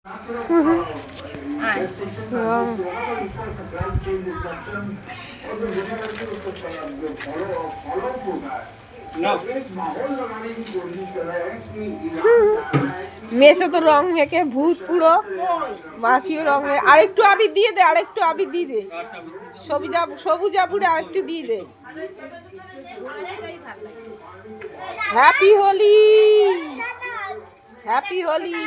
মেশো তো রং মেখে ভূত পুরো, মাসিও রং মেখে। আরেকটু আবির দিয়ে দে, আরেকটু আবির দিয়ে দে, সবুজ আবির আরেকটু দিয়ে দে। Happy Holi, happy Holi,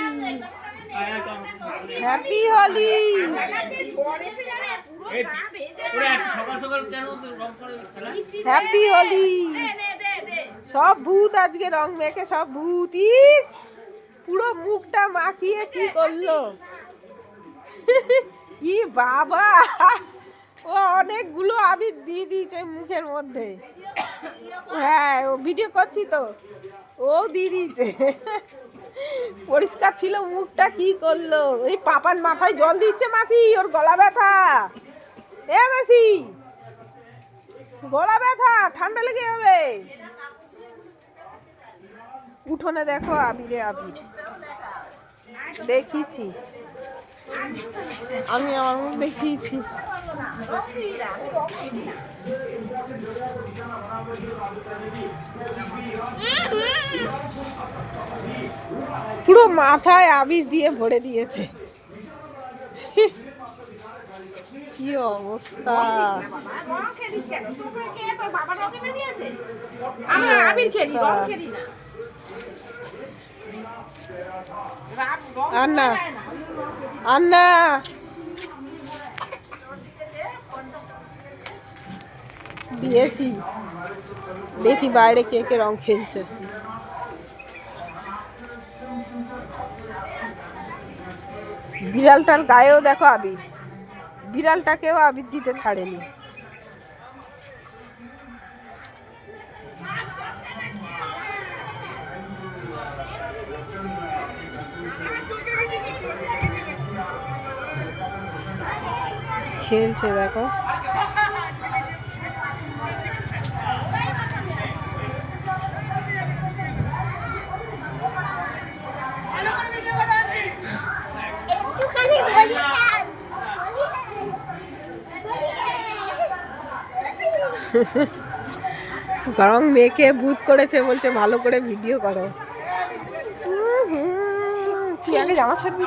happy Holi. Happy Holi. সব ভূত আজকে রং মেখে, সব ভূত। ইস পুরো মুখটা মাখিয়ে কি করলো! কি বাবা, ও অনেকগুলো আবির দিয়ে দিয়েছে মুখের মধ্যে। হ্যাঁ, ও ভিডিও করছি তো, ও দিয়ে দিয়েছে। পরিষ্কার ছিল মুখটা, কি করলো! এই পাপার মাথায় জল দিচ্ছে মাসি, ওর গলা ব্যথা। এ মাসি, গলা ব্যথা, ঠান্ডা লেগে যাবে। উঠোনে দেখো আবিরে আবির দেখিয়েছি আমি, আমার মুখ দেখিয়েছি। পুরো মাথায় আবির দিয়ে ভরে দিয়েছে। কি অবস্থা! আন্না আন্না দিয়েছি, দেখি বাইরে কে কে রং খেলছে। বিড়ালটার গায়েও দেখো আবির, বিড়ালটাকেও আবির দিতে ছাড়েনি। খেলছে দেখো। গরম মেয়েকে ভূত করেছে, বলছে ভালো করে ভিডিও করো। তুই আগে জামা ছাড়বি?